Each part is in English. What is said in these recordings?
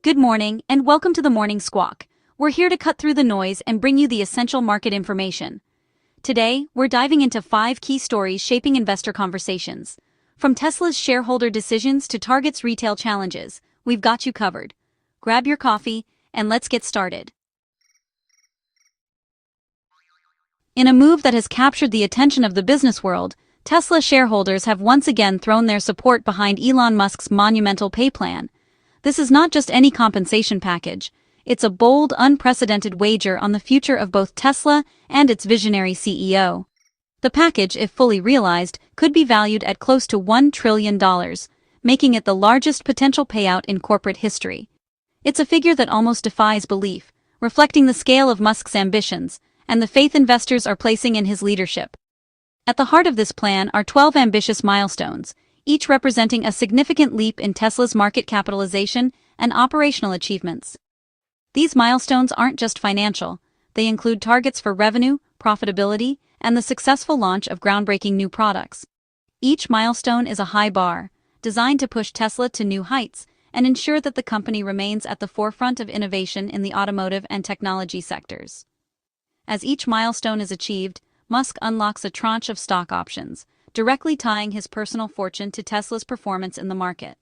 Good morning, and welcome to the Morning Squawk. We're here to cut through the noise and bring you the essential market information. Today, we're diving into 5 key stories shaping investor conversations. From Tesla's shareholder decisions to Target's retail challenges, we've got you covered. Grab your coffee, and let's get started. In a move that has captured the attention of the business world, Tesla shareholders have once again thrown their support behind Elon Musk's monumental pay plan. This is not just any compensation package, it's a bold, unprecedented wager on the future of both Tesla and its visionary CEO. The package, if fully realized, could be valued at close to $1 trillion, making it the largest potential payout in corporate history. It's a figure that almost defies belief, reflecting the scale of Musk's ambitions and the faith investors are placing in his leadership. At the heart of this plan are 12 ambitious milestones, each representing a significant leap in Tesla's market capitalization and operational achievements. These milestones aren't just financial, they include targets for revenue, profitability, and the successful launch of groundbreaking new products. Each milestone is a high bar, designed to push Tesla to new heights and ensure that the company remains at the forefront of innovation in the automotive and technology sectors. As each milestone is achieved, Musk unlocks a tranche of stock options, directly tying his personal fortune to Tesla's performance in the market.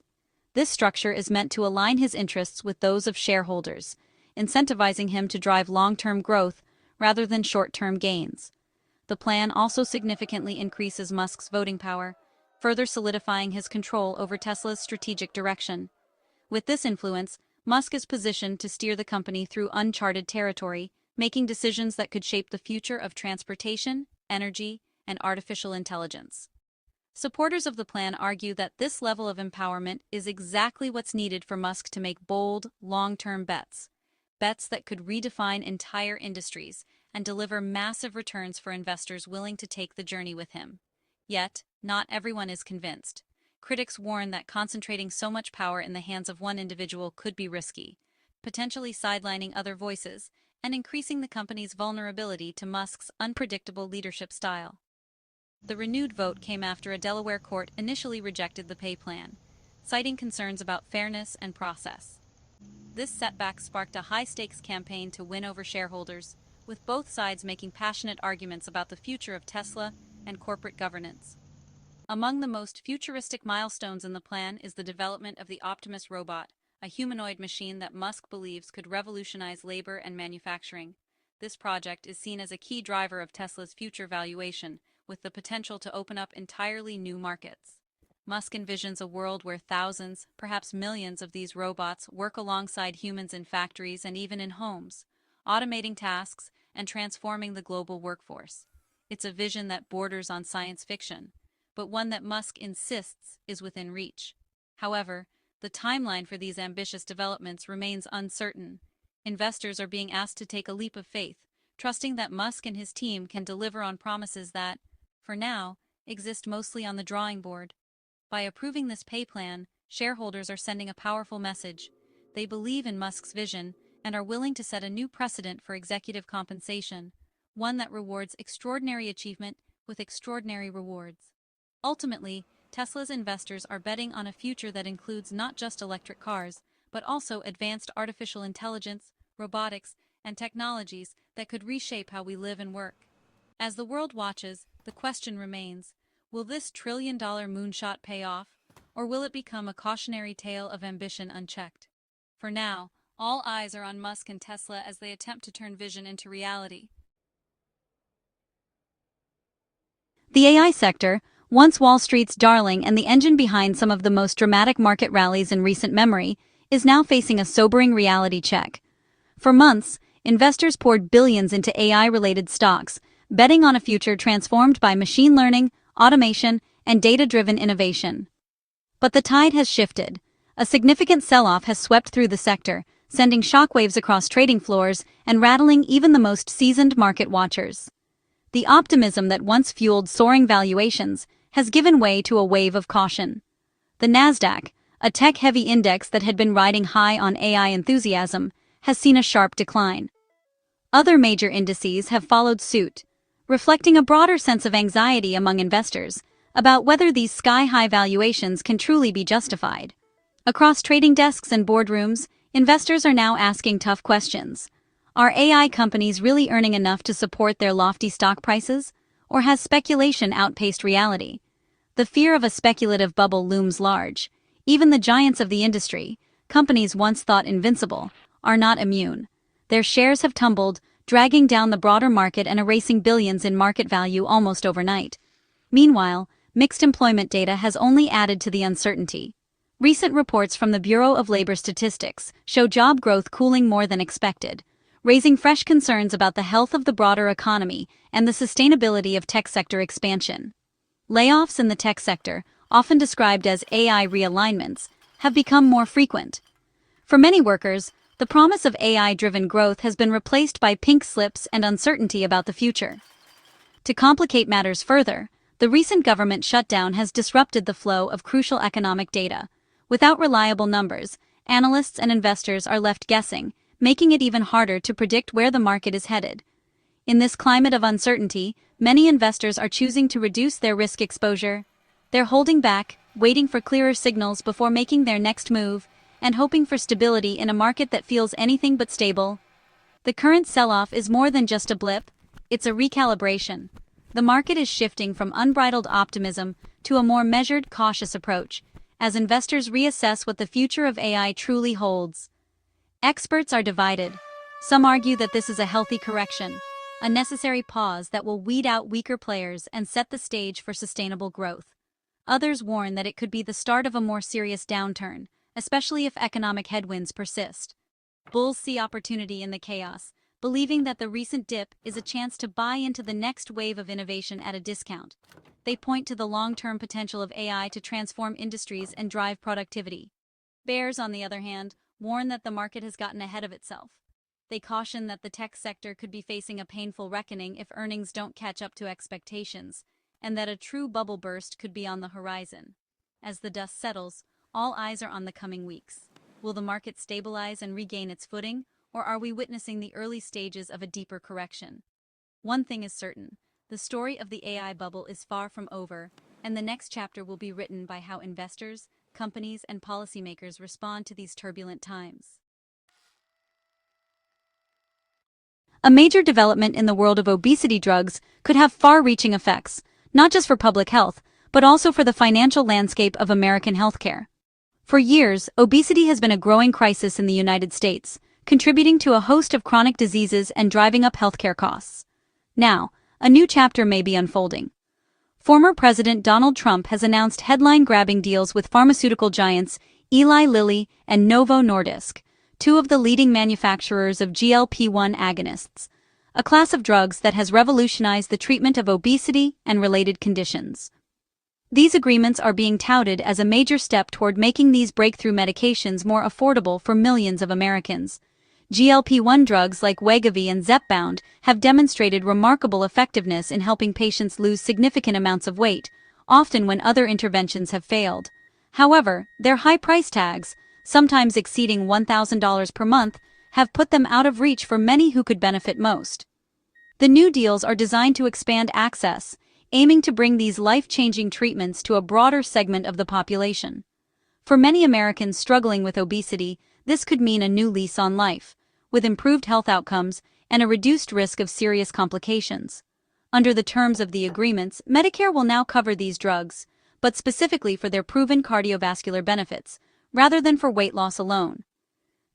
This structure is meant to align his interests with those of shareholders, incentivizing him to drive long-term growth rather than short-term gains. The plan also significantly increases Musk's voting power, further solidifying his control over Tesla's strategic direction. With this influence, Musk is positioned to steer the company through uncharted territory, making decisions that could shape the future of transportation, energy, and artificial intelligence. Supporters of the plan argue that this level of empowerment is exactly what's needed for Musk to make bold, long-term bets that could redefine entire industries and deliver massive returns for investors willing to take the journey with him. Yet, not everyone is convinced. Critics warn that concentrating so much power in the hands of one individual could be risky, potentially sidelining other voices and increasing the company's vulnerability to Musk's unpredictable leadership style. The renewed vote came after a Delaware court initially rejected the pay plan, citing concerns about fairness and process. This setback sparked a high-stakes campaign to win over shareholders, with both sides making passionate arguments about the future of Tesla and corporate governance. Among the most futuristic milestones in the plan is the development of the Optimus robot, a humanoid machine that Musk believes could revolutionize labor and manufacturing. This project is seen as a key driver of Tesla's future valuation, with the potential to open up entirely new markets. Musk envisions a world where thousands, perhaps millions of these robots work alongside humans in factories and even in homes, automating tasks and transforming the global workforce. It's a vision that borders on science fiction, but one that Musk insists is within reach. However, the timeline for these ambitious developments remains uncertain. Investors are being asked to take a leap of faith, trusting that Musk and his team can deliver on promises that, for now, exist mostly on the drawing board. By approving this pay plan, shareholders are sending a powerful message. They believe in Musk's vision and are willing to set a new precedent for executive compensation, one that rewards extraordinary achievement with extraordinary rewards. Ultimately, Tesla's investors are betting on a future that includes not just electric cars, but also advanced artificial intelligence, robotics, and technologies that could reshape how we live and work. As the world watches, the question remains, will this trillion-dollar moonshot pay off, or will it become a cautionary tale of ambition unchecked? For now, all eyes are on Musk and Tesla as they attempt to turn vision into reality. The AI sector, once Wall Street's darling and the engine behind some of the most dramatic market rallies in recent memory, is now facing a sobering reality check. For months, investors poured billions into AI-related stocks, betting on a future transformed by machine learning, automation, and data-driven innovation. But the tide has shifted. A significant sell-off has swept through the sector, sending shockwaves across trading floors and rattling even the most seasoned market watchers. The optimism that once fueled soaring valuations has given way to a wave of caution. The Nasdaq, a tech-heavy index that had been riding high on AI enthusiasm, has seen a sharp decline. Other major indices have followed suit, reflecting a broader sense of anxiety among investors about whether these sky-high valuations can truly be justified. Across trading desks and boardrooms, Investors are now asking tough questions. Are AI companies really earning enough to support their lofty stock prices? Or has speculation outpaced reality? The fear of a speculative bubble looms large. Even the giants of the industry, companies once thought invincible, are not immune. Their shares have tumbled, dragging down the broader market and erasing billions in market value almost overnight. Meanwhile, mixed employment data has only added to the uncertainty. Recent reports from the Bureau of Labor Statistics show job growth cooling more than expected, raising fresh concerns about the health of the broader economy and the sustainability of tech sector expansion. Layoffs in the tech sector, often described as AI realignments, have become more frequent. For many workers, the promise of AI-driven growth has been replaced by pink slips and uncertainty about the future. To complicate matters further, the recent government shutdown has disrupted the flow of crucial economic data. Without reliable numbers, analysts and investors are left guessing, making it even harder to predict where the market is headed. In this climate of uncertainty, many investors are choosing to reduce their risk exposure. They're holding back, waiting for clearer signals before making their next move, and hoping for stability in a market that feels anything but stable. The current sell-off is more than just a blip, it's a recalibration. The market is shifting from unbridled optimism to a more measured, cautious approach, as investors reassess what the future of AI truly holds. Experts are divided. Some argue that this is a healthy correction, a necessary pause that will weed out weaker players and set the stage for sustainable growth. Others warn that it could be the start of a more serious downturn, especially if economic headwinds persist. Bulls see opportunity in the chaos, believing that the recent dip is a chance to buy into the next wave of innovation at a discount. They point to the long-term potential of AI to transform industries and drive productivity. Bears, on the other hand, warn that the market has gotten ahead of itself. They caution that the tech sector could be facing a painful reckoning if earnings don't catch up to expectations, and that a true bubble burst could be on the horizon. As the dust settles, all eyes are on the coming weeks. Will the market stabilize and regain its footing, or are we witnessing the early stages of a deeper correction? One thing is certain, the story of the AI bubble is far from over, and the next chapter will be written by how investors, companies, and policymakers respond to these turbulent times. A major development in the world of obesity drugs could have far-reaching effects, not just for public health, but also for the financial landscape of American healthcare. For years, obesity has been a growing crisis in the United States, contributing to a host of chronic diseases and driving up healthcare costs. Now, a new chapter may be unfolding. Former President Donald Trump has announced headline-grabbing deals with pharmaceutical giants Eli Lilly and Novo Nordisk, two of the leading manufacturers of GLP-1 agonists, a class of drugs that has revolutionized the treatment of obesity and related conditions. These agreements are being touted as a major step toward making these breakthrough medications more affordable for millions of Americans. GLP-1 drugs like Wegovy and Zepbound have demonstrated remarkable effectiveness in helping patients lose significant amounts of weight, often when other interventions have failed. However, their high price tags, sometimes exceeding $1,000 per month, have put them out of reach for many who could benefit most. The new deals are designed to expand access, aiming to bring these life-changing treatments to a broader segment of the population. For many Americans struggling with obesity, this could mean a new lease on life, with improved health outcomes and a reduced risk of serious complications. Under the terms of the agreements, Medicare will now cover these drugs, but specifically for their proven cardiovascular benefits, rather than for weight loss alone.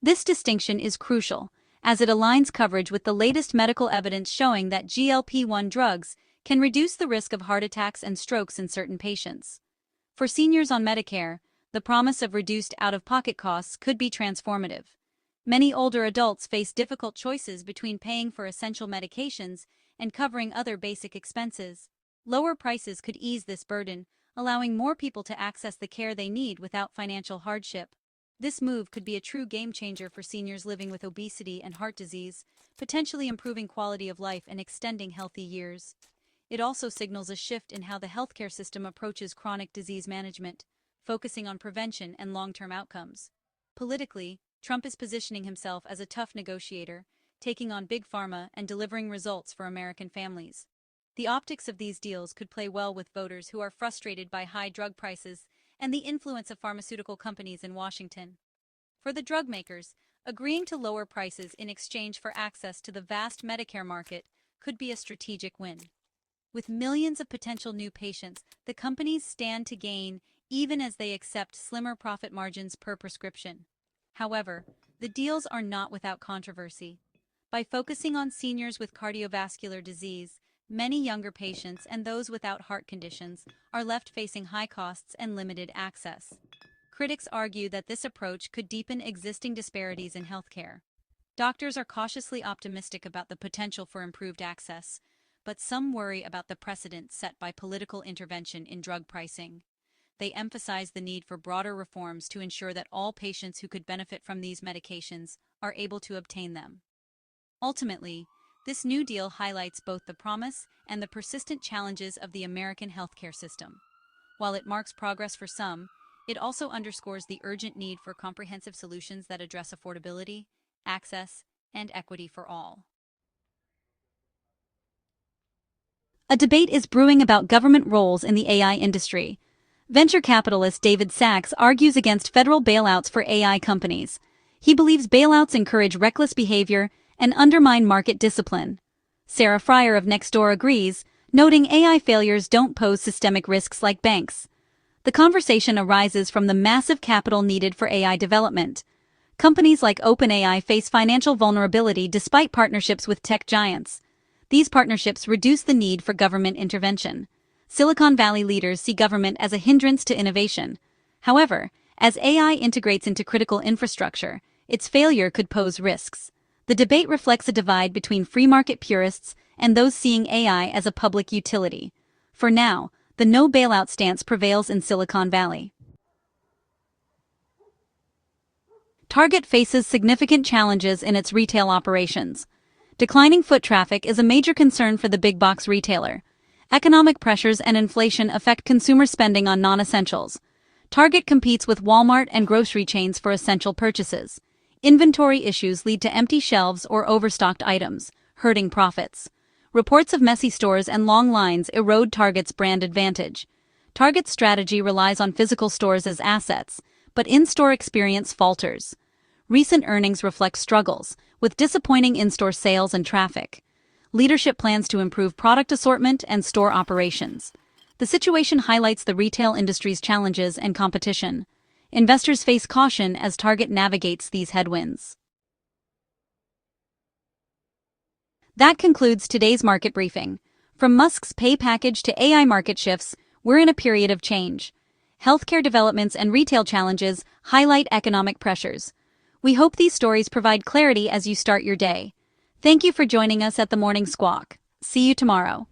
This distinction is crucial, as it aligns coverage with the latest medical evidence showing that GLP-1 drugs can reduce the risk of heart attacks and strokes in certain patients. For seniors on Medicare, the promise of reduced out-of-pocket costs could be transformative. Many older adults face difficult choices between paying for essential medications and covering other basic expenses. Lower prices could ease this burden, allowing more people to access the care they need without financial hardship. This move could be a true game-changer for seniors living with obesity and heart disease, potentially improving quality of life and extending healthy years. It also signals a shift in how the healthcare system approaches chronic disease management, focusing on prevention and long-term outcomes. Politically, Trump is positioning himself as a tough negotiator, taking on big pharma and delivering results for American families. The optics of these deals could play well with voters who are frustrated by high drug prices and the influence of pharmaceutical companies in Washington. For the drug makers, Agreeing to lower prices in exchange for access to the vast Medicare market could be a strategic win. With millions of potential new patients, the companies stand to gain even as they accept slimmer profit margins per prescription. However, the deals are not without controversy. By focusing on seniors with cardiovascular disease, many younger patients and those without heart conditions are left facing high costs and limited access. Critics argue that this approach could deepen existing disparities in healthcare. Doctors are cautiously optimistic about the potential for improved access, but some worry about the precedent set by political intervention in drug pricing. They emphasize the need for broader reforms to ensure that all patients who could benefit from these medications are able to obtain them. Ultimately, this new deal highlights both the promise and the persistent challenges of the American healthcare system. While it marks progress for some, it also underscores the urgent need for comprehensive solutions that address affordability, access, and equity for all. A debate is brewing about government roles in the AI industry. Venture capitalist David Sachs argues against federal bailouts for AI companies. He believes bailouts encourage reckless behavior and undermine market discipline. Sarah Fryer of Nextdoor agrees, noting AI failures don't pose systemic risks like banks. The conversation arises from the massive capital needed for AI development. Companies like OpenAI face financial vulnerability despite partnerships with tech giants. These partnerships reduce the need for government intervention. Silicon Valley leaders see government as a hindrance to innovation. However, as AI integrates into critical infrastructure, its failure could pose risks. The debate reflects a divide between free market purists and those seeing AI as a public utility. For now, the no bailout stance prevails in Silicon Valley. Target faces significant challenges in its retail operations. Declining foot traffic is a major concern for the big box retailer. Economic pressures and inflation affect consumer spending on non-essentials. Target competes with Walmart and grocery chains for essential purchases. Inventory issues lead to empty shelves or overstocked items, hurting profits. Reports of messy stores and long lines erode Target's brand advantage. Target's strategy relies on physical stores as assets, but in-store experience falters. Recent earnings reflect struggles, with disappointing in-store sales and traffic. Leadership plans to improve product assortment and store operations. The situation highlights the retail industry's challenges and competition. Investors face caution as Target navigates these headwinds. That concludes today's market briefing. From Musk's pay package to AI market shifts, we're in a period of change. Healthcare developments and retail challenges highlight economic pressures. We hope these stories provide clarity as you start your day. Thank you for joining us at the Morning Squawk. See you tomorrow.